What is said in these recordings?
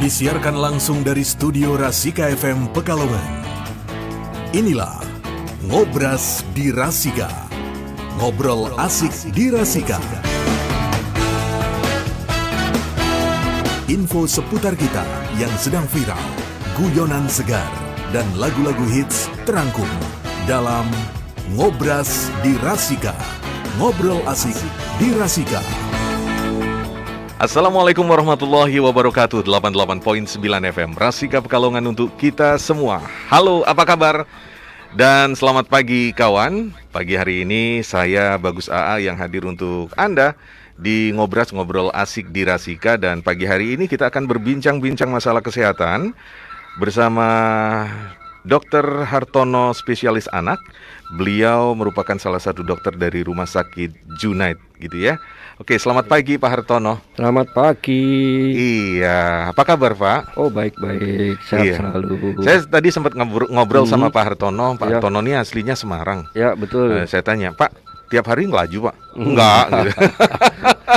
Disiarkan langsung dari studio Rasika FM Pekalongan. Inilah Ngobras di Rasika. Ngobrol asik di Rasika. Info seputar kita yang sedang viral, guyonan segar, dan lagu-lagu hits terangkum dalam Ngobras di Rasika. Ngobrol asik di Rasika. Assalamualaikum warahmatullahi wabarakatuh. 88.9 FM Rasika Pekalongan untuk kita semua. Halo, apa kabar? Dan selamat pagi kawan. Pagi hari ini saya Bagus AA yang hadir untuk Anda di Ngobras Ngobrol Asik di Rasika. Dan pagi hari ini kita akan berbincang-bincang masalah kesehatan bersama Dr. Hartono, spesialis anak. Beliau merupakan salah satu dokter dari Rumah Sakit Junaid, gitu ya. Oke, selamat pagi Pak Hartono. Selamat pagi. Iya, apa kabar Pak? Oh, baik-baik, sehat selalu. Saya tadi sempat ngobrol sama Pak Hartono. Pak Hartono ini aslinya Semarang. Ya, betul. Saya tanya, Pak, tiap hari ngelaju Pak? Enggak gitu.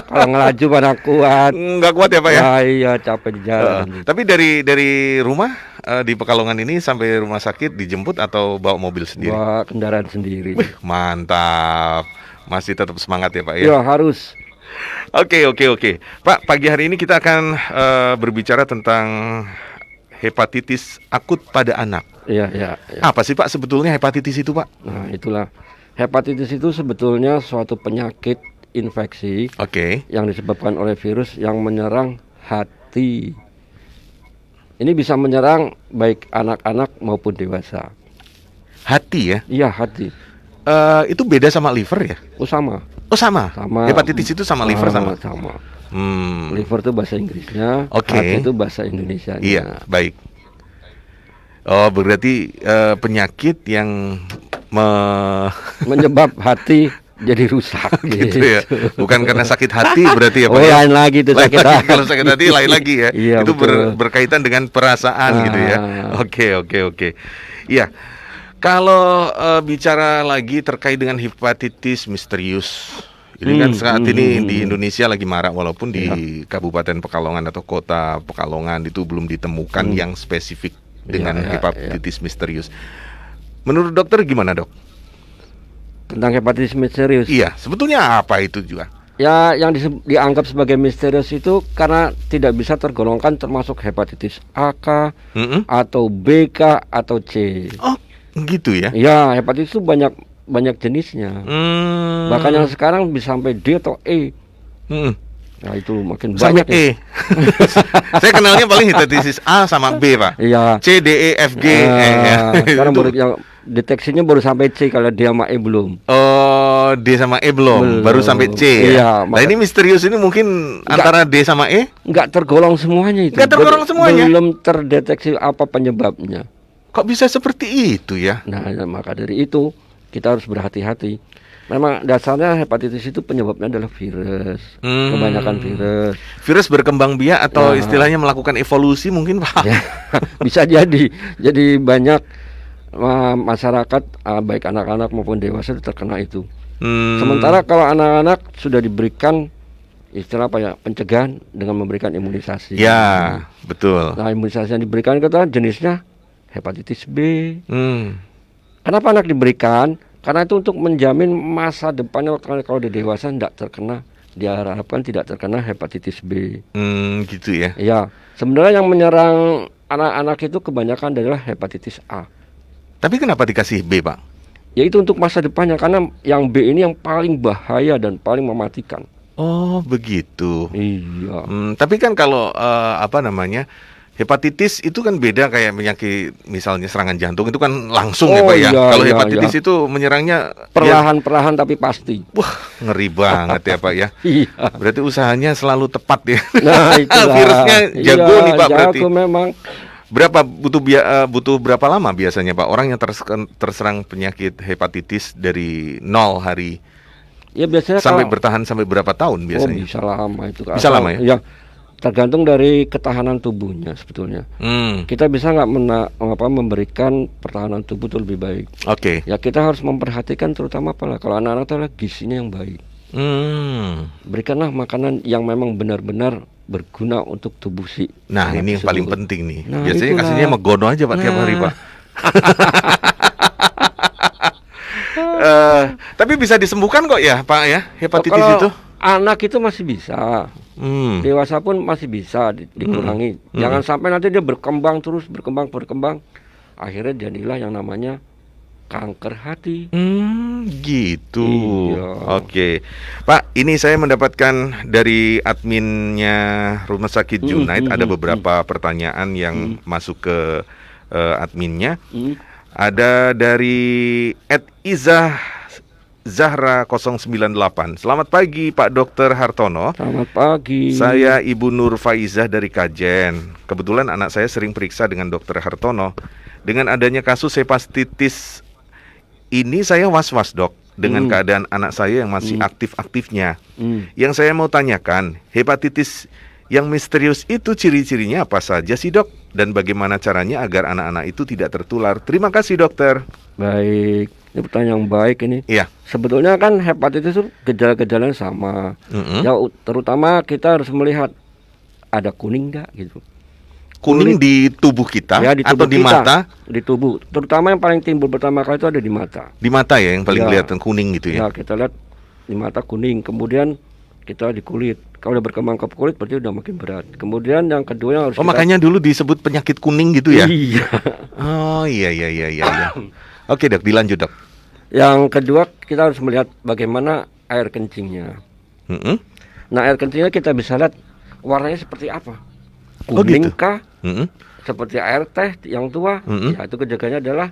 Kalau ngelaju mana kuat. Enggak kuat ya Pak ya? Iya, capek di jalan. Tapi dari rumah di Pekalongan ini sampai rumah sakit dijemput atau bawa mobil sendiri? Bawa kendaraan sendiri. Mantap. Masih tetap semangat ya Pak ya? Ya, harus. Oke. Pak, pagi hari ini kita akan berbicara tentang hepatitis akut pada anak. Iya. Apa sih Pak sebetulnya hepatitis itu Pak? Nah, itulah. Hepatitis itu sebetulnya suatu penyakit infeksi yang disebabkan oleh virus yang menyerang hati. Ini bisa menyerang baik anak-anak maupun dewasa. Hati ya? Iya, hati. Itu beda sama liver ya? Oh, sama. Oh sama. Hepatitis itu sama liver sama. Liver itu bahasa Inggrisnya, hati itu bahasa Indonesianya. Iya, baik. Oh, berarti penyakit yang menyebab hati jadi rusak gitu ya. Bukan karena sakit hati berarti ya Pak. Oh, lain lagi itu sakit hati. Kalau sakit hati lain lagi ya. Iya, itu berkaitan dengan perasaan gitu ya. Oke. Iya. Kalau bicara lagi terkait dengan hepatitis misterius, ini kan saat ini di Indonesia lagi marak, walaupun di Kabupaten Pekalongan atau Kota Pekalongan itu belum ditemukan yang spesifik dengan hepatitis misterius. Menurut dokter gimana dok? Tentang hepatitis misterius? Iya, sebetulnya apa itu juga? Ya, yang dianggap sebagai misterius itu karena tidak bisa tergolongkan termasuk hepatitis AK atau BK atau C. Oh. Gitu ya? Ya, hepatitis itu banyak jenisnya. Bahkan yang sekarang bisa sampai D atau E. Nah, itu makin sampai banyak E. Saya kenalnya paling hepatitis A sama B Pak. Iya. C, D, E, F, G. Sekarang baru yang deteksinya baru sampai C, kalau D sama E belum. Oh, D sama E belum. Baru sampai C ya. Nah, ini misterius ini mungkin antara D sama E? Enggak tergolong semuanya itu. Enggak tergolong semuanya. Belum terdeteksi apa penyebabnya. Kok bisa seperti itu ya? Nah, maka dari itu kita harus berhati-hati. Memang dasarnya hepatitis itu penyebabnya adalah virus. Kebanyakan virus. Virus berkembang biak atau istilahnya melakukan evolusi mungkin Pak? Ya, bisa jadi. Jadi banyak masyarakat baik anak-anak maupun dewasa terkena itu. Sementara kalau anak-anak sudah diberikan istilah pencegahan dengan memberikan imunisasi. Ya, betul. Nah, imunisasi yang diberikan kita jenisnya hepatitis B. Kenapa anak diberikan? Karena itu untuk menjamin masa depannya kalau di dewasa diharapkan tidak terkena hepatitis B. Gitu ya? Ya, sebenarnya yang menyerang anak-anak itu kebanyakan adalah hepatitis A. Tapi kenapa dikasih B Pak? Ya, itu untuk masa depannya, karena yang B ini yang paling bahaya dan paling mematikan. Oh begitu. Iya. Tapi kan kalau hepatitis itu kan beda kayak penyakit misalnya serangan jantung itu kan langsung ya Pak ya. Kalau hepatitis itu menyerangnya perlahan-perlahan tapi pasti. Wah, ngeri banget ya Pak ya. Iya. Berarti usahanya selalu tepat ya. Nah, itulah. Virusnya jago nih Pak berarti. Jago memang. Berapa butuh berapa lama biasanya Pak orang yang terserang penyakit hepatitis dari 0 hari? Ya biasanya sampai bertahan sampai berapa tahun biasanya? Oh, bisa lama itu. Bisa lama ya? Ya, tergantung dari ketahanan tubuhnya sebetulnya. Kita bisa nggak memberikan pertahanan tubuh itu lebih baik. Oke. Ya kita harus memperhatikan terutama kalau anak-anak itu gizinya yang baik. Berikanlah makanan yang memang benar-benar berguna untuk tubuh si. Nah, ini yang paling penting nih. Biasanya kasihnya megono aja Pak tiap hari Pak. Tapi bisa disembuhkan kok ya Pak ya, hepatitis itu? Anak itu masih bisa. Dewasa pun masih bisa dikurangi. Jangan sampai nanti dia berkembang terus, berkembang. Akhirnya jadilah yang namanya kanker hati. Gitu. Iya. Oke. Pak, ini saya mendapatkan dari adminnya Rumah Sakit Junaid ada beberapa pertanyaan yang masuk ke adminnya. Ada dari @izah_zahra 098. Selamat pagi Pak Dr. Hartono. Selamat pagi. Saya Ibu Nur Faizah dari Kajen. Kebetulan anak saya sering periksa dengan Dr. Hartono. Dengan adanya kasus hepatitis ini saya was-was dok dengan keadaan anak saya yang masih aktif-aktifnya. Yang saya mau tanyakan, hepatitis yang misterius itu ciri-cirinya apa saja sih dok? Dan bagaimana caranya agar anak-anak itu tidak tertular? Terima kasih dokter. Baik, ini pertanyaan yang baik ini. Iya. Sebetulnya kan hepatitis itu gejala-gejalanya sama. Ya, terutama kita harus melihat ada kuning nggak gitu. Kuning di tubuh kita ya, atau di mata? Di tubuh. Terutama yang paling timbul pertama kali itu ada di mata. Di mata ya yang paling kelihatan kuning gitu ya. Ya, kita lihat di mata kuning. Kemudian kita di kulit. Kalau udah berkembang ke kulit berarti udah makin berat. Kemudian yang kedua yang harus makanya dulu disebut penyakit kuning gitu ya? Iya. Oh iya. Oke dok, dilanjut dok. Yang kedua kita harus melihat bagaimana air kencingnya. Nah, air kencingnya kita bisa lihat warnanya seperti apa. Kuning kah? Seperti air teh yang tua. Ya, itu kejagannya adalah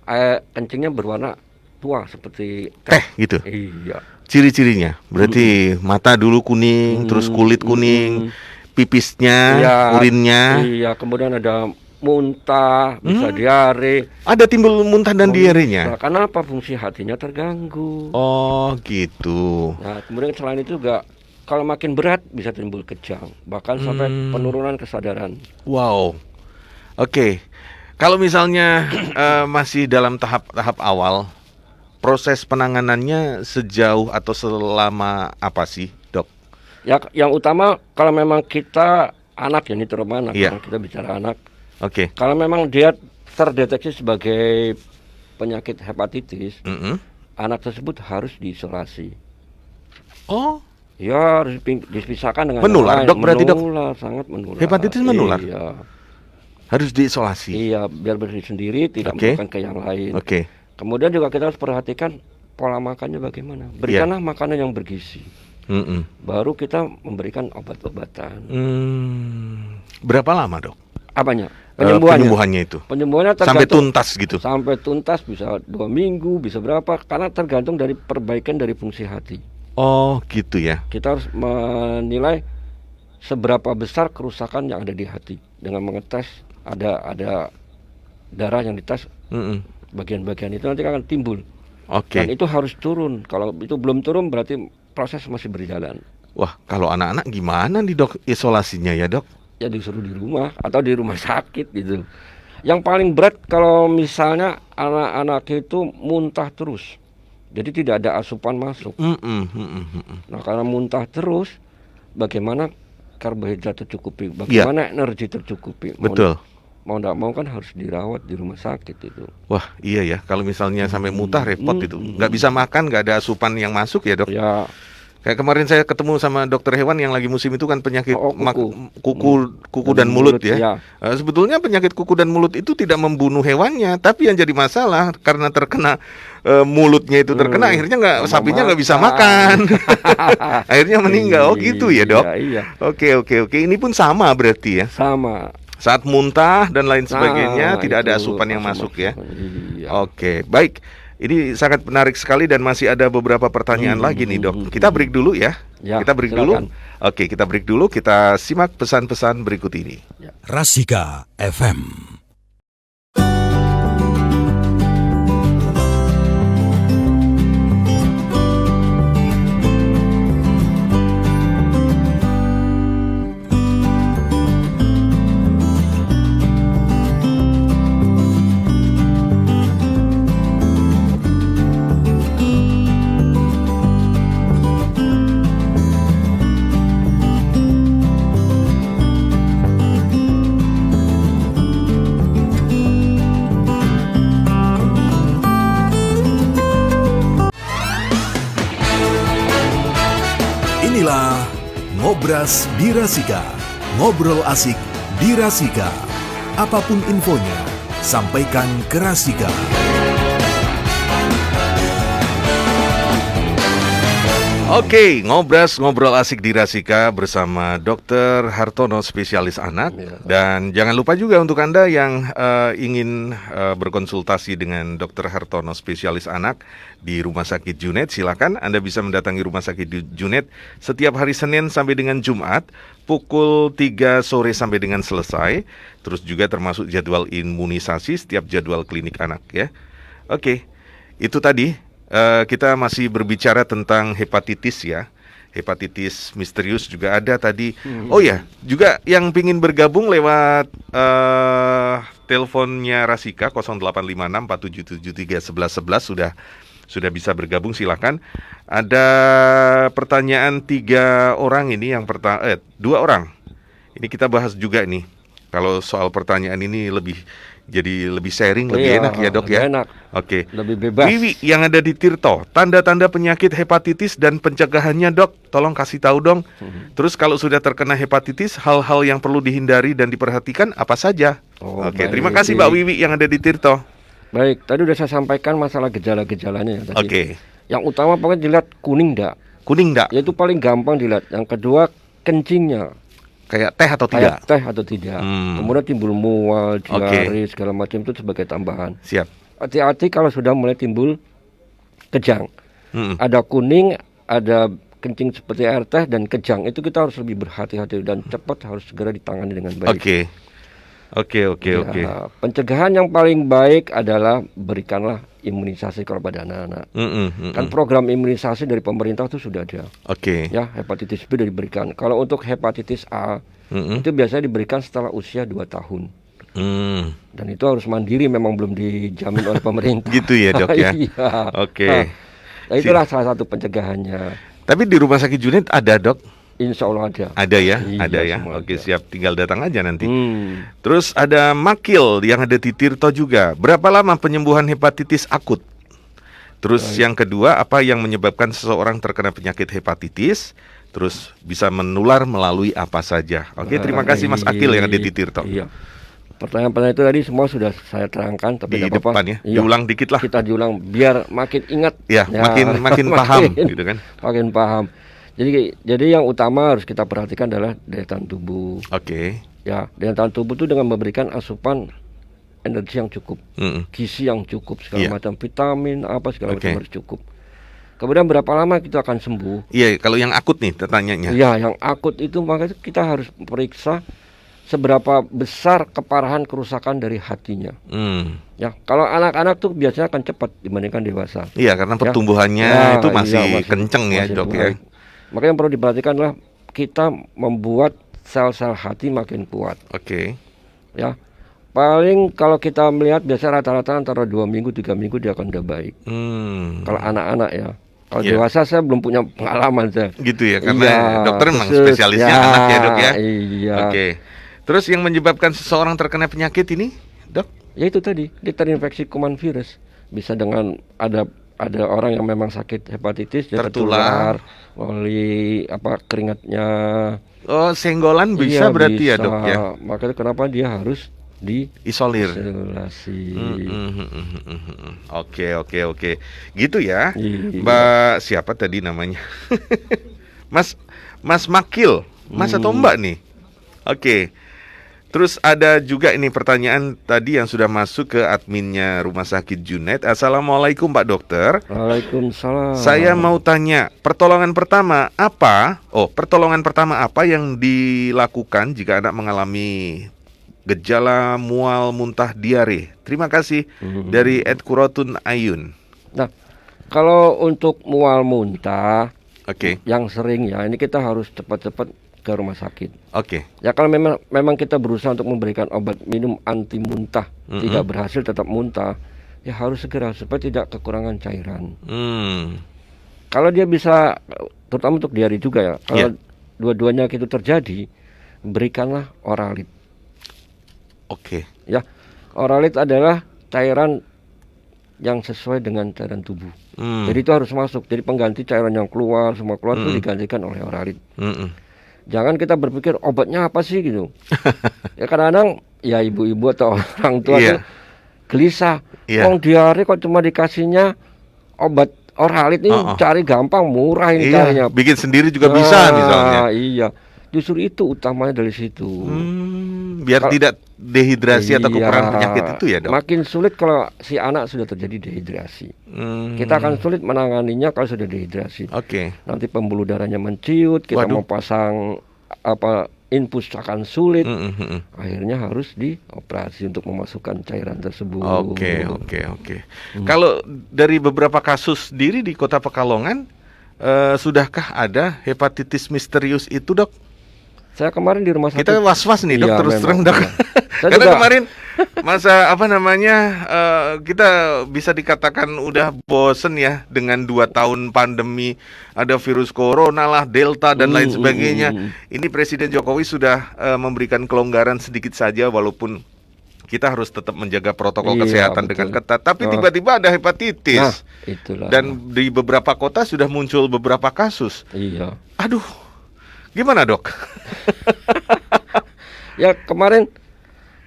air kencingnya berwarna tua seperti teh gitu. Iya. Ciri-cirinya berarti mata dulu kuning, terus kulit kuning, pipisnya, urinnya. Iya, kemudian ada muntah, bisa diare. Ada timbul muntah dan diarenya. Nah, karena apa? Fungsi hatinya terganggu. Oh, gitu. Nah, kemudian selain itu juga kalau makin berat bisa timbul kejang, bahkan sampai penurunan kesadaran. Wow. Oke. Kalau misalnya masih dalam tahap awal, proses penanganannya sejauh atau selama apa sih, Dok? Ya, yang utama kalau memang kita anak, ya ini terutama anak, kita bicara anak. Oke. Kalau memang dia terdeteksi sebagai penyakit hepatitis, anak tersebut harus diisolasi. Oh. Ya, harus dipisahkan dengan menular, Dok, berarti Dok? Menular, sangat menular. Hepatitis menular? Iya. Harus diisolasi? Iya, biar berdiri sendiri, tidak menularkan ke yang lain. Oke. Kemudian juga kita harus perhatikan pola makannya bagaimana. Berikanlah makanan yang bergizi. Baru kita memberikan obat-obatan. Berapa lama dok? Apanya? Penyembuhannya itu? Penyembuhannya sampai tuntas gitu? Sampai tuntas bisa 2 minggu, bisa berapa. Karena tergantung dari perbaikan dari fungsi hati. Oh gitu ya. Kita harus menilai seberapa besar kerusakan yang ada di hati. Dengan mengetes ada darah yang dites. Bagian-bagian itu nanti akan timbul. Dan itu harus turun. Kalau itu belum turun berarti proses masih berjalan. Wah, kalau anak-anak gimana nih dok isolasinya ya dok? Ya disuruh di rumah atau di rumah sakit gitu. Yang paling berat kalau misalnya anak-anak itu muntah terus. Jadi tidak ada asupan masuk. Nah, karena muntah terus, bagaimana karbohidrat tercukupi? Bagaimana energi tercukupi? Betul. Mau tidak mau kan harus dirawat di rumah sakit itu. Wah iya ya, kalau misalnya sampai muntah repot itu. Nggak bisa makan, nggak ada asupan yang masuk ya dok? Ya. Kayak kemarin saya ketemu sama dokter hewan yang lagi musim itu kan penyakit kuku dan mulut ya. Sebetulnya penyakit kuku dan mulut itu tidak membunuh hewannya, tapi yang jadi masalah karena terkena mulutnya itu terkena, akhirnya sapinya nggak bisa makan. Akhirnya meninggal. Oh gitu ya dok? Iya. Oke. Ini pun sama berarti ya? Sama. Saat muntah dan lain sebagainya tidak ada asupan yang masuk ya. Oke, baik. Ini sangat menarik sekali dan masih ada beberapa pertanyaan lagi nih dok. Kita break dulu ya. Kita break dulu. Oke, kita break dulu. Kita simak pesan-pesan berikut ini. Rasika FM. Inilah Ngobras di Rasika. Ngobrol asik di Rasika. Apapun infonya, sampaikan ke Rasika. Oke, ngobrol asik di Rasika bersama Dr. Hartono, spesialis anak. Dan jangan lupa juga untuk Anda yang ingin berkonsultasi dengan Dr. Hartono, spesialis anak di Rumah Sakit Junet, silakan Anda bisa mendatangi Rumah Sakit Junet setiap hari Senin sampai dengan Jumat pukul 3 sore sampai dengan selesai. Terus juga termasuk jadwal imunisasi setiap jadwal klinik anak ya. Oke, itu tadi. Kita masih berbicara tentang hepatitis ya. Hepatitis misterius juga ada tadi. Oh ya, juga yang ingin bergabung lewat teleponnya Rasika 0856 4773 1111 sudah bisa bergabung, silakan. Ada pertanyaan 3 orang ini, yang pertama 2 orang. Ini kita bahas juga nih. Kalau soal pertanyaan ini jadi lebih sharing, lebih enak ya dok ya. Enak. Oke. Lebih bebas. Wiwi yang ada di Tirto, tanda-tanda penyakit hepatitis dan pencegahannya dok, tolong kasih tahu dong. Terus kalau sudah terkena hepatitis, hal-hal yang perlu dihindari dan diperhatikan apa saja? Oke, baik. terima kasih Mbak Wiwi yang ada di Tirto. Baik, tadi udah saya sampaikan masalah gejala-gejalanya ya tadi. Oke. Yang utama pokoknya dilihat kuning enggak. Kuning enggak? Yaitu paling gampang dilihat. Yang kedua kencingnya. Kayak teh atau tidak? Kayak teh atau tidak. Kemudian timbul mual, diare, segala macam itu sebagai tambahan. Siap. Hati-hati kalau sudah mulai timbul kejang. Ada kuning, ada kencing seperti air teh dan kejang. Itu kita harus lebih berhati-hati dan cepat harus segera ditangani dengan baik. Oke. Pencegahan yang paling baik adalah berikanlah imunisasi kepada anak-anak. Kan program imunisasi dari pemerintah itu sudah ada. Ya, hepatitis B diberikan. Kalau untuk hepatitis A itu biasanya diberikan setelah usia 2 tahun. Dan itu harus mandiri, memang belum dijamin oleh pemerintah. Gitu ya dok ya. Iya. Oke. Nah, itulah salah satu pencegahannya. Tapi di Rumah Sakit Junet ada dok? Insya Allah ada. Ada ya, iya, ada ya. Oke, ada. siap. Tinggal datang aja nanti. Terus ada Makil yang ada di Tirto juga. Berapa lama penyembuhan hepatitis akut? Terus yang kedua, apa yang menyebabkan seseorang terkena penyakit hepatitis? Terus bisa menular melalui apa saja? Oke, terima kasih Mas Akil yang ada di Tirto. Iya. Pertanyaan-pertanyaan itu tadi semua sudah saya terangkan, tapi di depan ya. Iya. Diulang dikit lah. Kita diulang biar makin ingat. Ya, makin paham gitu kan. Makin paham. Jadi yang utama harus kita perhatikan adalah daya tahan tubuh. Ya, daya tahan tubuh itu dengan memberikan asupan energi yang cukup, gizi yang cukup, segala macam vitamin apa segala macam harus cukup. Kemudian berapa lama kita akan sembuh? Iya, kalau yang akut nih pertanyaannya. Iya, yang akut itu makanya kita harus periksa seberapa besar keparahan kerusakan dari hatinya. Ya, kalau anak-anak tuh biasanya akan cepat dibandingkan dewasa. Iya, karena pertumbuhannya itu masih kenceng ya, dok ya. Makanya yang perlu diperhatikan adalah kita membuat sel-sel hati makin kuat. Ya, paling kalau kita melihat biasa rata-rata antara 2 minggu 3 minggu dia akan udah baik. Kalau anak-anak ya. Kalau dewasa saya belum punya pengalaman saya. Gitu ya, karena dokter memang spesialisnya anak ya dok ya. Iya. Terus yang menyebabkan seseorang terkena penyakit ini, dok? Ya itu tadi, dia terinfeksi kuman virus. Bisa dengan ada orang yang memang sakit hepatitis tertular oleh keringatnya. Oh, senggolan bisa berarti bisa. Ya dok ya. Makanya kenapa dia harus isolasi. Oke. Gitu ya. Mbak siapa tadi namanya? Mas Makil. Mas atau Mbak nih? Oke. Terus ada juga ini pertanyaan tadi yang sudah masuk ke adminnya Rumah Sakit Junet. Assalamualaikum Pak Dokter. Waalaikumsalam. Saya mau tanya, pertolongan pertama apa yang dilakukan jika anak mengalami gejala mual, muntah, diare? Terima kasih. Dari Ed Kurotun Ayun. Nah, kalau untuk mual muntah, yang sering ya, ini kita harus cepat-cepat ke rumah sakit. Ya kalau memang kita berusaha untuk memberikan obat minum anti muntah, tidak berhasil tetap muntah, ya harus segera supaya tidak kekurangan cairan. Kalau dia bisa, terutama untuk diare juga ya, kalau dua-duanya itu terjadi, berikanlah Oralit. Ya, Oralit adalah cairan yang sesuai dengan cairan tubuh. Jadi itu harus masuk. Jadi pengganti cairan yang keluar, semua keluar itu digantikan oleh oralit. Jangan kita berpikir obatnya apa sih gitu. Ya kadang-kadang ya ibu-ibu atau orang tua tuh gelisah. Diare kok cuma dikasihnya obat oralit ini cari gampang, murah ini carinya. Bikin sendiri juga bisa misalnya. Iya. Justru itu utamanya dari situ. Biar tidak dehidrasi atau kekurangan penyakit itu ya, Dok. Makin sulit kalau si anak sudah terjadi dehidrasi. Kita akan sulit menanganinya kalau sudah dehidrasi. Nanti pembuluh darahnya menciut, kita mau pasang infus akan sulit. Akhirnya harus dioperasi untuk memasukkan cairan tersebut. Kalau dari beberapa kasus sendiri di Kota Pekalongan, sudahkah ada hepatitis misterius itu, Dok? Saya kemarin di rumah sakit. Kita was-was nih, Dok, terus terang, Dok. Karena juga kemarin masa kita bisa dikatakan udah bosen ya dengan 2 tahun pandemi, ada virus corona lah, delta dan lain sebagainya. Ini Presiden Jokowi sudah memberikan kelonggaran sedikit saja walaupun kita harus tetap menjaga protokol kesehatan dengan ketat. Tapi tiba-tiba ada hepatitis. Itulah. Dan di beberapa kota sudah muncul beberapa kasus. Aduh, gimana, Dok? Ya kemarin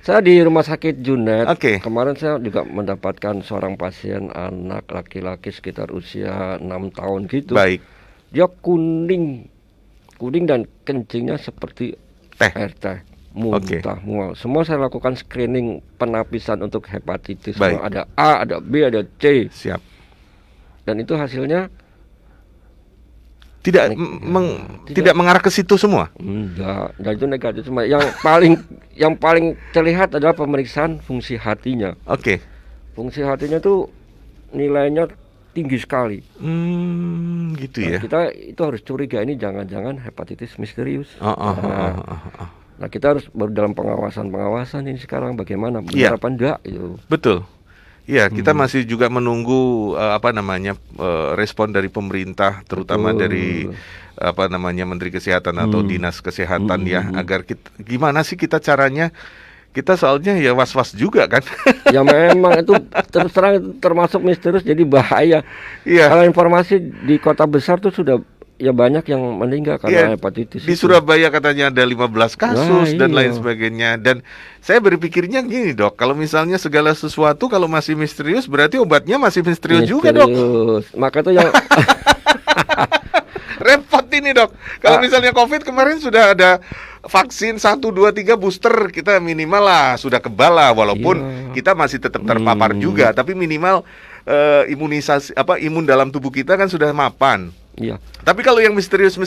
saya di rumah sakit Junet. Kemarin saya juga mendapatkan seorang pasien anak laki-laki sekitar usia 6 tahun gitu. Dia kuning dan kencingnya seperti air teh, muntah, mual. Semua saya lakukan screening penapisan untuk hepatitis. Ada A, ada B, ada C. Dan itu hasilnya tidak mengarah ke situ semua. Enggak itu negatif semua. Yang paling terlihat adalah pemeriksaan fungsi hatinya. Fungsi hatinya tuh nilainya tinggi sekali. Gitu ya. Kita itu harus curiga ini jangan-jangan hepatitis misterius. Nah kita harus baru dalam pengawasan ini sekarang bagaimana benar apa enggak itu. Betul. Ya, kita masih juga menunggu respon dari pemerintah, terutama dari Menteri Kesehatan atau Dinas Kesehatan agar gimana sih caranya? Kita soalnya ya was-was juga kan. Ya memang itu terus terang termasuk misterius jadi bahaya. Kalau informasi di kota besar tuh sudah banyak yang meninggal karena hepatitis. Di Surabaya katanya ada 15 kasus dan lain sebagainya. Dan saya berpikirnya gini, Dok, kalau misalnya segala sesuatu kalau masih misterius berarti obatnya masih misterius juga, Dok. Maka itu yang repot ini, Dok. Kalau misalnya COVID kemarin sudah ada vaksin 1, 2, 3 booster, kita minimal lah sudah kebal lah, walaupun kita masih tetap terpapar juga, tapi minimal imunisasi imun dalam tubuh kita kan sudah mapan. Tapi kalau yang misterius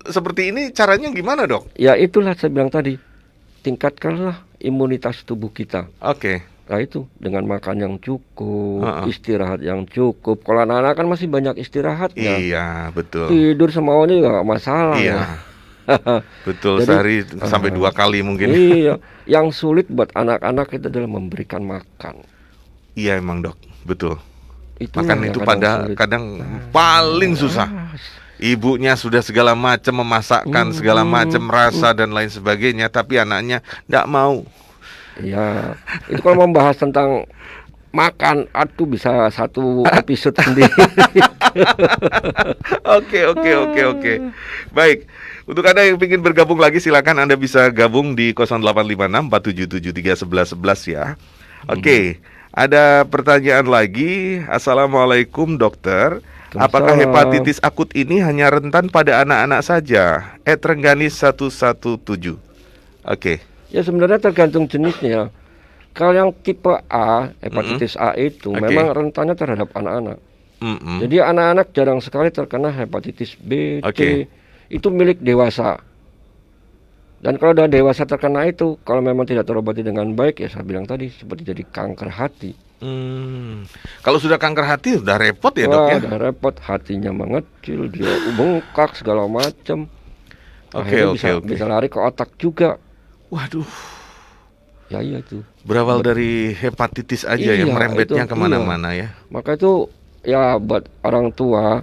seperti ini caranya gimana, Dok? Ya itulah saya bilang tadi, tingkatkanlah imunitas tubuh kita. Nah itu dengan makan yang cukup, istirahat yang cukup. Kalau anak-anak kan masih banyak istirahatnya. Iya, betul. Tidur semaunya juga gak masalah. Betul. Jadi, sehari sampai 2 kali mungkin. Yang sulit buat anak-anak itu adalah memberikan makan. Iya emang, Dok, betul. Makan itu kadang paling susah. Ibunya sudah segala macam memasakkan segala macam rasa dan lain sebagainya, tapi anaknya tidak mau. Itu kalau membahas tentang makan, bisa satu episode sendiri. Oke. Baik. Untuk Anda yang ingin bergabung lagi, silakan Anda bisa gabung di 0856 4773 1111 ya. Ada pertanyaan lagi. Assalamualaikum, Dokter. Apakah hepatitis akut ini hanya rentan pada anak-anak saja? Rengganis 117. Ya sebenarnya tergantung jenisnya. Kalau yang tipe A, hepatitis A itu memang rentannya terhadap anak-anak. Jadi anak-anak jarang sekali terkena hepatitis B, C. Itu milik dewasa. Dan kalau udah dewasa terkena itu, kalau memang tidak terobati dengan baik, ya saya bilang tadi seperti jadi kanker hati. Kalau sudah kanker hati udah repot ya, Dok ya? Udah repot, hatinya mengecil, dia bengkak segala macam. Bisa lari ke otak juga. Waduh. Ya iya tuh. Berawal dari hepatitis aja ya, merembetnya kemana-mana ya. Maka itu ya buat orang tua.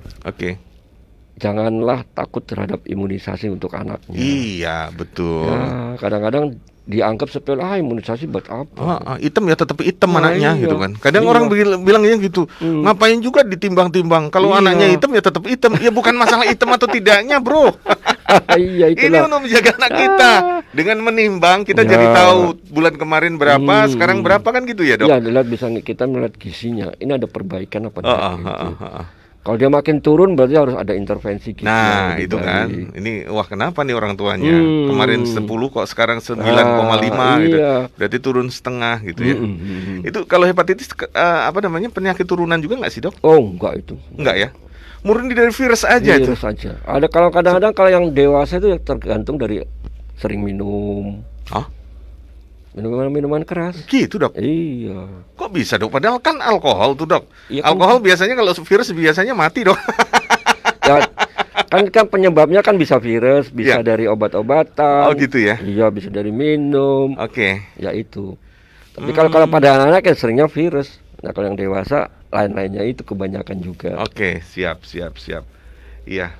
janganlah takut terhadap imunisasi untuk anaknya. Iya, betul. Ya, kadang-kadang dianggap sepele, imunisasi buat apa? Hitam ya tetap hitam anaknya iya. gitu kan. Kadang orang bilangnya gitu, ngapain juga ditimbang-timbang. Kalau anaknya hitam ya tetap hitam. Ya bukan masalah hitam atau tidaknya, bro. Iya, Ini untuk menjaga anak kita. Dengan menimbang kita jadi tahu bulan kemarin berapa, sekarang berapa kan gitu ya, Dok? Iya, lihat bisa kita melihat gizinya. Ini ada perbaikan apa tidak? Kalau dia makin turun berarti harus ada intervensi gizi. Nah, itu kan. Ini kenapa nih orang tuanya? Kemarin 10 kok sekarang 9,5 gitu. Berarti turun setengah gitu ya. Itu kalau hepatitis penyakit turunan juga nggak sih, Dok? Oh, enggak itu. Enggak ya. Murni dari virus aja itu. Virus aja. Ada kalau kadang-kadang kalau yang dewasa itu tergantung dari sering minum. Minuman keras. Gitu, Dok? Iya. Kok bisa, Dok? Padahal kan alkohol tuh, Dok. Iya, alkohol biasanya kalau virus biasanya mati, Dok. Ya, kan penyebabnya kan bisa virus, bisa dari obat-obatan. Oh, gitu ya? Iya, bisa dari minum. Oke. Ya itu. Tapi kalau pada anak-anak kan seringnya virus. Nah, kalau yang dewasa lain-lainnya itu kebanyakan juga. Oke, siap. Iya.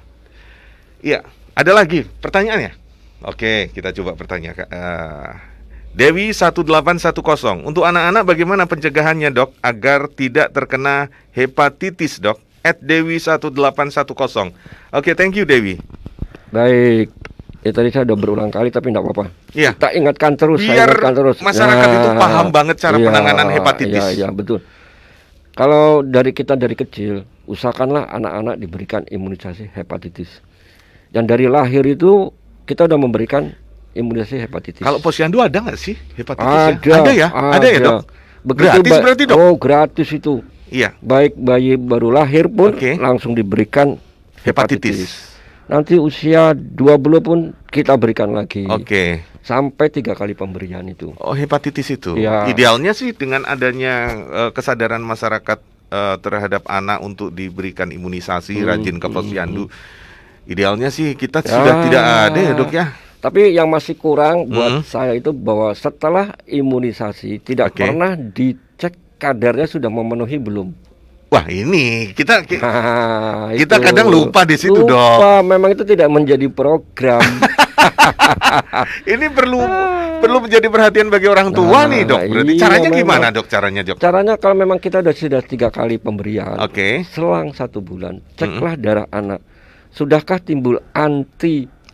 Ada lagi pertanyaannya? Oke, kita coba pertanyakan. Dewi 1810. Untuk anak-anak bagaimana pencegahannya, Dok, agar tidak terkena hepatitis, Dok? @Dewi 1810. Oke, thank you, Dewi. Baik. Tadi saya udah berulang kali tapi enggak apa-apa. Iya. Kita ingatkan terus, biar masyarakat itu paham banget cara penanganan hepatitis. Iya, betul. Kalau dari kecil, usahakanlah anak-anak diberikan imunisasi hepatitis. Yang dari lahir itu kita udah memberikan imunisasi hepatitis. Kalau posyandu ada nggak sih hepatitis? Ada ya? Ada ya, Dok? Gratis berarti, Dok? Oh, gratis itu. Iya. Baik bayi baru lahir pun langsung diberikan hepatitis. Nanti usia 2 bulan pun kita berikan lagi. Sampai 3 kali pemberian itu. Oh, hepatitis itu. Ya. Idealnya sih dengan adanya kesadaran masyarakat terhadap anak untuk diberikan imunisasi, rajin ke posyandu. Idealnya sih kita sudah tidak ada ya, Dok ya. Tapi yang masih kurang buat saya itu bahwa setelah imunisasi tidak pernah dicek kadarnya sudah memenuhi belum. Wah, ini kita kadang lupa di situ, Dok. Memang itu tidak menjadi program. Ini perlu menjadi perhatian bagi orang tua nih, Dok. Berarti caranya gimana, Dok? Dok? Caranya kalau memang kita sudah 3 kali pemberian, selang 1 bulan, ceklah darah anak. Sudahkah timbul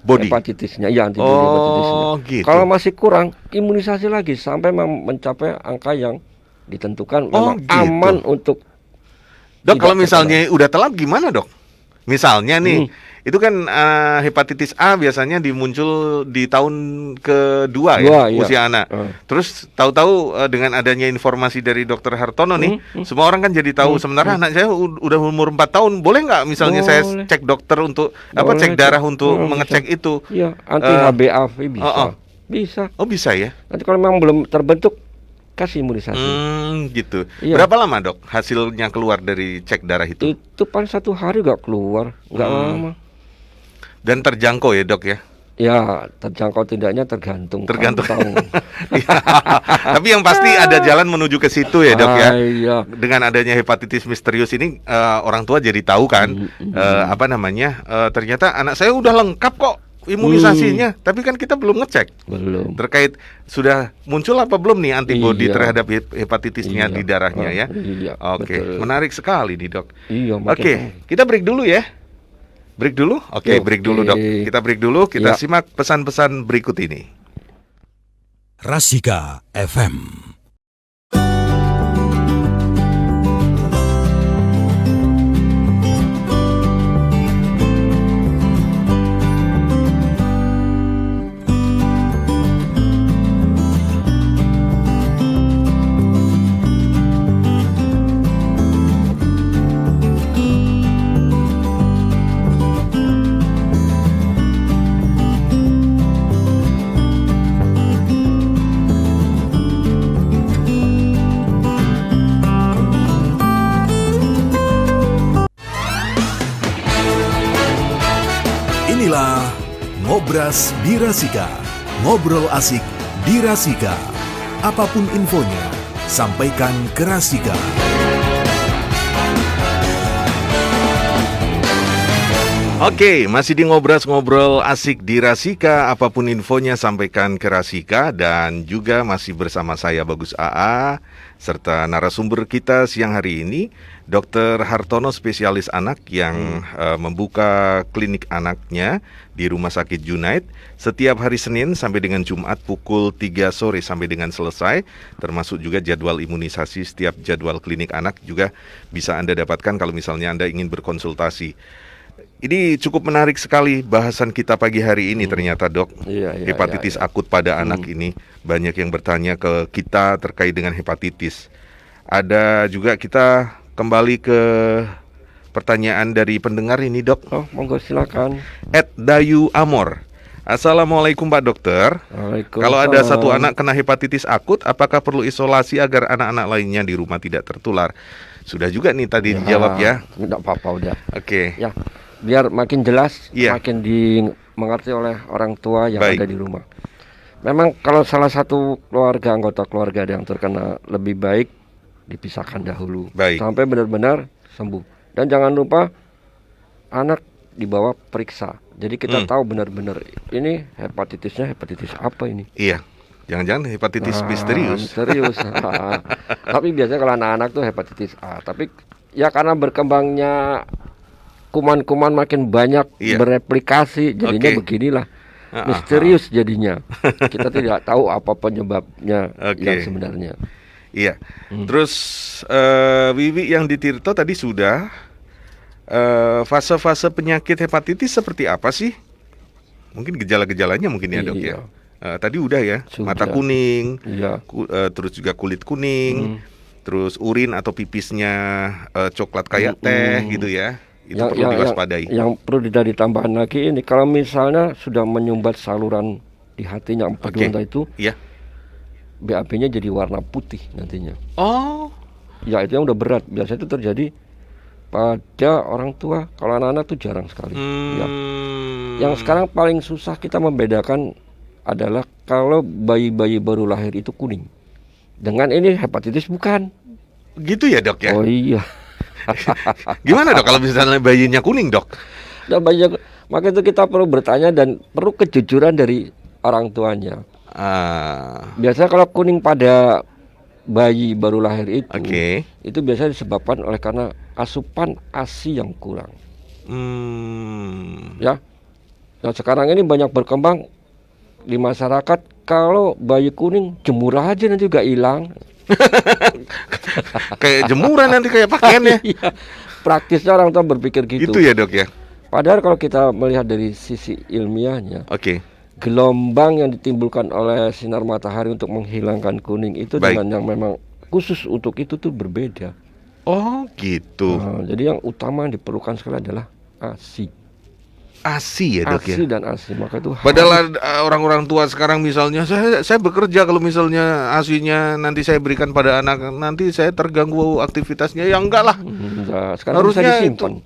hepatitisnya? Ya, antibodi hepatitisnya. Gitu. Kalau masih kurang, imunisasi lagi sampai mencapai angka yang ditentukan memang aman untuk. Dok, kalau misalnya udah telat gimana, Dok? Misalnya nih, itu kan hepatitis A biasanya dimuncul di tahun kedua usia anak. Terus tahu-tahu dengan adanya informasi dari Dokter Hartono nih, semua orang kan jadi tahu. Sementara anak saya udah umur 4 tahun, boleh nggak misalnya saya cek dokter untuk cek darah untuk mengecek itu? Iya, anti HbA bisa. Bisa. Oh, bisa ya? Nanti kalau memang belum terbentuk, kasih imunisasi. Gitu. Iya. Berapa lama, Dok, hasilnya keluar dari cek darah itu? Itu paling 1 hari gak keluar, nggak lama. Dan terjangkau ya, Dok ya? Ya, terjangkau tidaknya tergantung. Tapi yang pasti ada jalan menuju ke situ ya, Dok ya. Iya. Dengan adanya hepatitis misterius ini orang tua jadi tahu kan ternyata anak saya udah lengkap kok imunisasinya, tapi kan kita belum ngecek. Belum. Terkait sudah muncul apa belum nih antibodi terhadap hepatitisnya di darahnya ya. Oke, menarik sekali nih, Dok. Iya, Oke, kita break dulu ya. Break dulu? Oke, break dulu, Dok. Kita break dulu, kita simak pesan-pesan berikut ini. Rasika FM. Inilah Ngobras di Rasika. Ngobrol asik di Rasika. Apapun infonya, sampaikan ke Rasika. Oke, masih di ngobrol asik di Rasika. Apapun infonya sampaikan ke Rasika. Dan juga masih bersama saya Bagus AA, serta narasumber kita siang hari ini Dr. Hartono, spesialis anak yang membuka klinik anaknya di Rumah Sakit Junaid setiap hari Senin sampai dengan Jumat pukul 3 sore sampai dengan selesai. Termasuk juga jadwal imunisasi, setiap jadwal klinik anak juga bisa Anda dapatkan kalau misalnya Anda ingin berkonsultasi. Ini cukup menarik sekali bahasan kita pagi hari ini ternyata, Dok. Hepatitis akut pada anak ini. Banyak yang bertanya ke kita terkait dengan hepatitis. Ada juga kita kembali ke pertanyaan dari pendengar ini, Dok. Oh, monggo silakan. @Dayu Amor. Assalamualaikum Pak Dokter. Kalau ada satu anak kena hepatitis akut, apakah perlu isolasi agar anak-anak lainnya di rumah tidak tertular? Sudah juga nih tadi dijawab ya. Tidak apa-apa udah. Oke. Ya, biar makin jelas, makin dimengerti oleh orang tua yang ada di rumah. Memang kalau salah satu anggota keluarga ada yang terkena, lebih baik dipisahkan dahulu sampai benar-benar sembuh. Dan jangan lupa anak dibawa periksa. Jadi kita tahu benar-benar ini hepatitisnya hepatitis apa ini. Iya. Jangan-jangan hepatitis misterius. Tapi biasanya kalau anak-anak tuh hepatitis A. Tapi ya karena berkembangnya kuman-kuman makin banyak bereplikasi, jadinya beginilah. Misterius jadinya. Kita tidak tahu apa penyebabnya yang sebenarnya. Iya. Terus Wiwi yang di Tirto tadi sudah. Fase-fase penyakit hepatitis seperti apa sih? Mungkin gejala-gejalanya mungkin ya, Dok ya. Tadi udah ya, mata kuning, terus juga kulit kuning, terus urin atau pipisnya coklat kayak teh gitu ya. Itu perlu diwaspadai. Yang perlu ditambahkan lagi ini, kalau misalnya sudah menyumbat saluran di hatinya empedu itu, BAB-nya jadi warna putih nantinya. Oh, ya itu yang udah berat. Biasanya itu terjadi pada orang tua. Kalau anak-anak tuh jarang sekali. Ya. Yang sekarang paling susah kita membedakan adalah kalau bayi-bayi baru lahir itu kuning. Dengan ini hepatitis bukan. Gitu ya, Dok ya? Oh iya. Gimana, Dok, kalau misalnya bayinya kuning, Dok? Nah, maka itu kita perlu bertanya dan perlu kejujuran dari orang tuanya. Biasanya kalau kuning pada bayi baru lahir itu biasanya disebabkan oleh karena asupan ASI yang kurang. Ya. Nah, sekarang ini banyak berkembang di masyarakat, kalau bayi kuning jemur aja nanti juga hilang. Kayak jemuran nanti kayak pakaian ya. Praktisnya orang tua berpikir gitu. Itu ya, Dok ya. Padahal kalau kita melihat dari sisi ilmiahnya, gelombang yang ditimbulkan oleh sinar matahari untuk menghilangkan kuning itu dengan yang memang khusus untuk itu tuh berbeda. Oh gitu. Jadi yang utama yang diperlukan sekali adalah ASI. ASI ya, Dok ya. ASI dan ASI, maka itu padahal orang-orang tua sekarang misalnya saya bekerja, kalau misalnya ASI-nya nanti saya berikan pada anak, nanti saya terganggu aktivitasnya. Ya enggak lah. Sekarang harusnya bisa disimpan.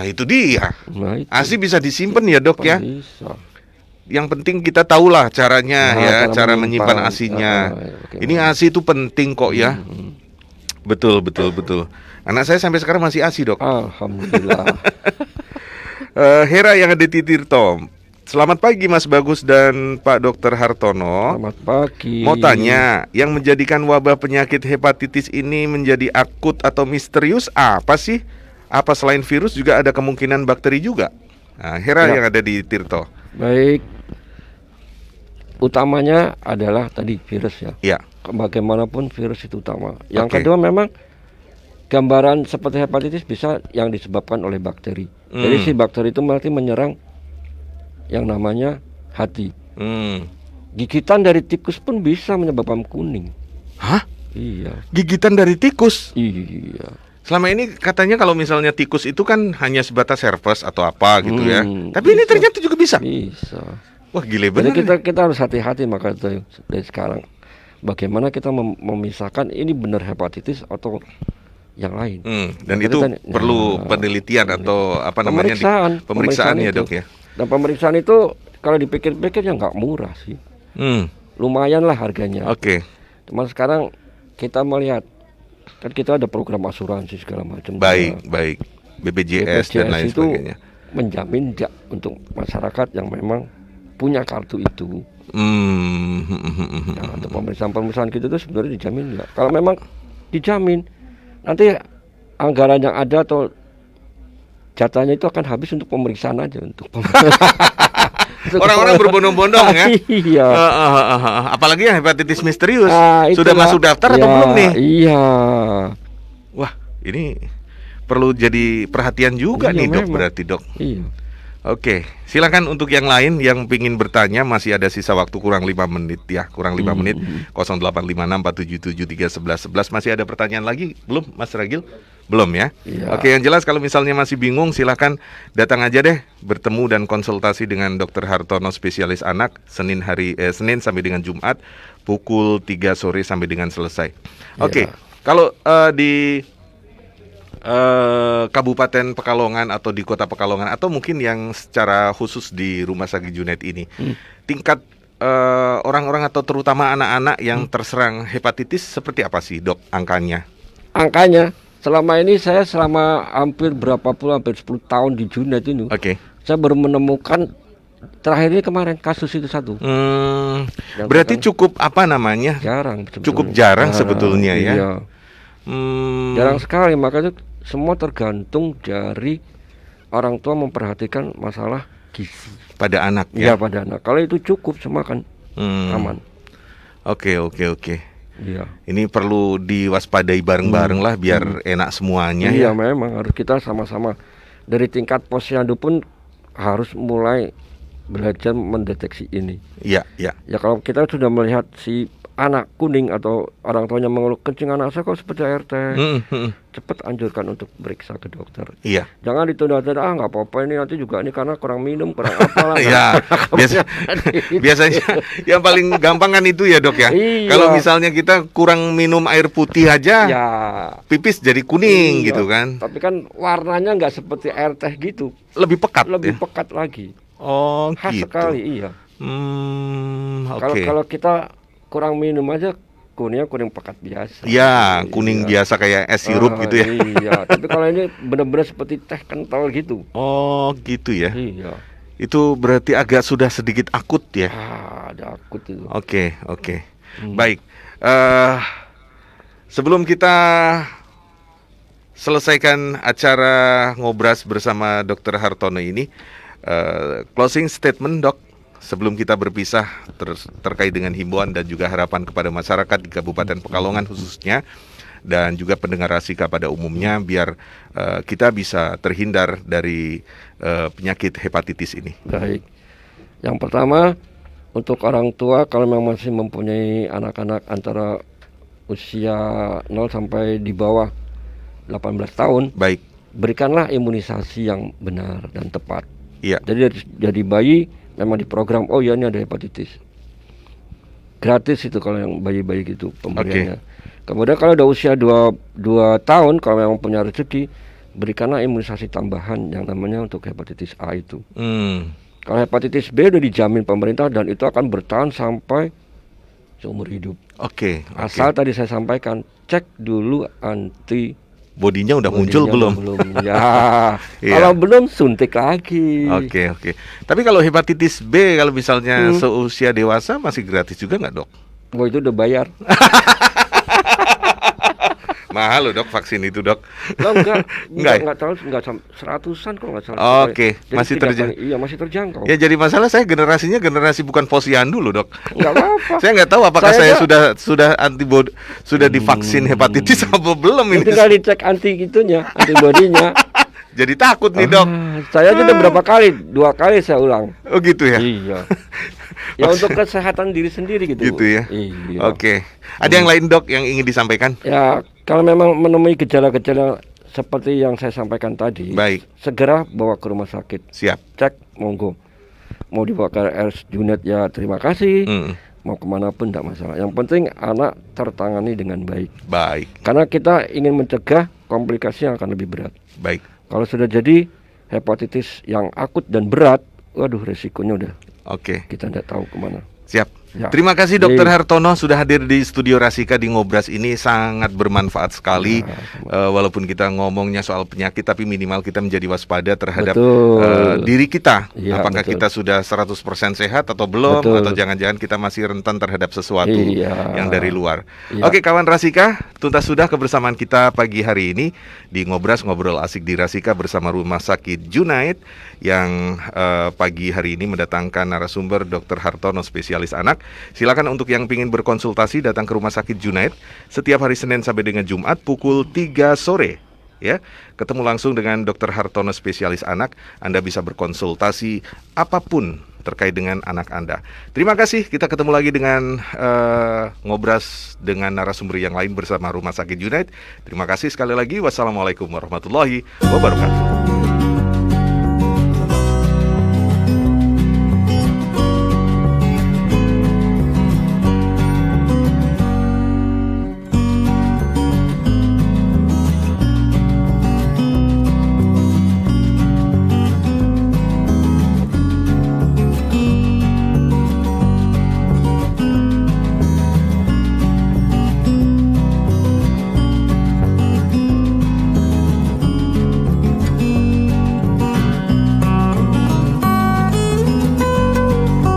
Itu dia. Nah, itu. ASI bisa disimpan ya, Dok ya. Bisa. Yang penting kita tahulah caranya cara menyimpan ASI-nya. Ini ASI itu penting kok ya. Betul. Anak saya sampai sekarang masih ASI, Dok. Alhamdulillah. Hera yang ada di Tirto. Selamat pagi Mas Bagus dan Pak Dr. Hartono. Selamat pagi. Mau tanya, yang menjadikan wabah penyakit hepatitis ini menjadi akut atau misterius apa sih? Apa selain virus juga ada kemungkinan bakteri juga? Nah, Hera yang ada di Tirto. Baik. Utamanya adalah tadi virus ya. Iya. Bagaimanapun virus itu utama. Yang kedua memang gambaran seperti hepatitis bisa yang disebabkan oleh bakteri. Jadi si bakteri itu berarti menyerang yang namanya hati. Gigitan dari tikus pun bisa menyebabkan kuning. Hah? Iya. Gigitan dari tikus? Iya. Selama ini katanya kalau misalnya tikus itu kan hanya sebatas herpes atau apa gitu ya. Tapi ini ternyata juga bisa. Bisa. Wah, gile bener. Jadi kita harus hati-hati maka itu dari sekarang. Bagaimana kita memisahkan ini benar hepatitis atau yang lain. Dan itu perlu penelitian atau apa namanya pemeriksaan ya, Dok ya. Dan pemeriksaan itu kalau dipikir-pikir ya nggak murah sih. Lumayan lah harganya. Cuma sekarang kita melihat kan kita ada program asuransi segala macam. Baik. BPJS dan lain itu sebagainya. menjamin enggak untuk masyarakat yang memang punya kartu itu. Nah, untuk pemeriksaan gitu tuh sebenarnya dijamin enggak. Kalau memang dijamin, nanti anggaran yang ada atau jatahnya itu akan habis untuk pemeriksaan aja untuk orang-orang berbondong-bondong ya. Iya. Apalagi yang hepatitis misterius. Sudah masuk daftar atau belum nih? Iya. Wah, ini perlu jadi perhatian juga nih dok, berarti dok. Iya. Oke, silakan untuk yang lain yang ingin bertanya, masih ada sisa waktu kurang 5 menit ya, kurang 5 menit. 085647731111. Masih ada pertanyaan lagi belum, Mas Ragil? Belum ya? Iya. Oke, yang jelas kalau misalnya masih bingung, silakan datang aja deh bertemu dan konsultasi dengan Dr. Hartono spesialis anak Senin sampai dengan Jumat pukul 3 sore sampai dengan selesai. Oke, kalau di Kabupaten Pekalongan atau di Kota Pekalongan atau mungkin yang secara khusus di Rumah Sakit Junet ini, tingkat orang-orang atau terutama anak-anak yang terserang hepatitis seperti apa sih dok angkanya? Angkanya selama ini saya hampir 10 tahun di Junet ini. Saya baru menemukan terakhir ini kemarin kasus itu satu. Berarti cukup apa namanya? Jarang. Cukup jarang sebetulnya ya. Iya. Jarang sekali, makanya semua tergantung dari orang tua memperhatikan masalah gizi pada anak ya. Pada anak. Kalau itu cukup semua kan aman. Oke. Iya. Ini perlu diwaspadai bareng-bareng lah biar enak semuanya. Iya, memang harus kita sama-sama dari tingkat posyandu pun harus mulai belajar mendeteksi ini. Iya. Ya kalau kita sudah melihat si anak kuning atau orang tuanya mengeluh kencing anak saya kok seperti ART, cepat anjurkan untuk periksa ke dokter. Iya. Jangan ditunda-tunda, nggak apa-apa ini nanti juga ini karena kurang minum, kurang apalah. Iya. Biasanya yang paling gampang kan itu ya dok ya. Iya. Kalau misalnya kita kurang minum air putih aja, ya pipis jadi kuning gitu kan. Tapi kan warnanya nggak seperti air teh gitu. Lebih pekat. Lebih pekat lagi. Oh, khas gitu. sekali, iya. Kalau kita kurang minum aja kuningnya kuning pekat biasa. Ya, kuning biasa kayak es sirup gitu ya. Iya, tapi kalau ini benar-benar seperti teh kental gitu. Oh, gitu ya. Iya. Itu berarti agak sudah sedikit akut ya. Ada akut itu. Oke. Baik. Sebelum kita selesaikan acara ngobras bersama Dr. Hartono ini, closing statement dok. Sebelum kita berpisah terkait dengan himbauan dan juga harapan kepada masyarakat di Kabupaten Pekalongan khususnya dan juga pendengar Rasika pada umumnya biar kita bisa terhindar dari penyakit hepatitis ini. Baik. Yang pertama untuk orang tua kalau memang masih mempunyai anak-anak antara usia 0 sampai di bawah 18 tahun, baik, berikanlah imunisasi yang benar dan tepat. Iya. Jadi bayi memang diprogram, oh ya ini ada hepatitis. Gratis itu kalau yang bayi-bayi gitu pemberiannya. Kemudian kalau udah usia 2 tahun, kalau memang punya rezeki, berikanlah imunisasi tambahan yang namanya untuk hepatitis A itu. Kalau hepatitis B udah dijamin pemerintah dan itu akan bertahan sampai seumur hidup. Asal tadi saya sampaikan, cek dulu bodinya udah muncul belum? Ya. Kalau belum suntik lagi. Oke. Tapi kalau hepatitis B kalau misalnya seusia dewasa masih gratis juga nggak dok? Oh itu udah bayar. Mahal loh dok vaksin itu dok. Enggak tahu, enggak seratusan kalau nggak salah. Oke, masih terjangkau. Iya masih terjangkau. Ya jadi masalah saya generasinya generasi bukan posyandu loh dok. Enggak apa-apa. Saya nggak tahu apakah saya sudah antibody sudah divaksin hepatitis apa belum ini. Tinggal dicek antibodinya. Jadi takut nih dok. Saya sudah berapa kali? 2 kali saya ulang. Oh gitu ya. Iya. Ya untuk kesehatan diri sendiri gitu. Gitu ya. Iya. Oke. Ada yang lain dok yang ingin disampaikan? Ya kalau memang menemui gejala-gejala seperti yang saya sampaikan tadi, baik, segera bawa ke rumah sakit. Siap. Cek, monggo. Mau dibawa ke RS Junet ya terima kasih. Mau kemanapun tidak masalah. Yang penting anak tertangani dengan baik. Baik. Karena kita ingin mencegah komplikasi yang akan lebih berat. Baik. Kalau sudah jadi hepatitis yang akut dan berat, waduh resikonya udah. Oke. Kita tidak tahu kemana. Siap. Ya. Terima kasih Dr. Hartono sudah hadir di studio Rasika di Ngobras ini, sangat bermanfaat sekali. Walaupun kita ngomongnya soal penyakit, tapi minimal kita menjadi waspada terhadap diri kita. Apakah kita sudah 100% sehat atau belum, atau jangan-jangan kita masih rentan terhadap sesuatu yang dari luar. Oke kawan Rasika, tuntas sudah kebersamaan kita pagi hari ini di Ngobras, ngobrol asik di Rasika bersama Rumah Sakit Junaid yang pagi hari ini mendatangkan narasumber Dr. Hartono, spesialis anak. Silakan untuk yang ingin berkonsultasi datang ke Rumah Sakit Junaid setiap hari Senin sampai dengan Jumat pukul 3 sore. Ya, ketemu langsung dengan Dr. Hartono, spesialis anak. Anda bisa berkonsultasi apapun terkait dengan anak Anda. Terima kasih. Kita ketemu lagi dengan Ngobras dengan narasumber yang lain bersama Rumah Sakit Junaid. Terima kasih sekali lagi. Wassalamualaikum warahmatullahi wabarakatuh.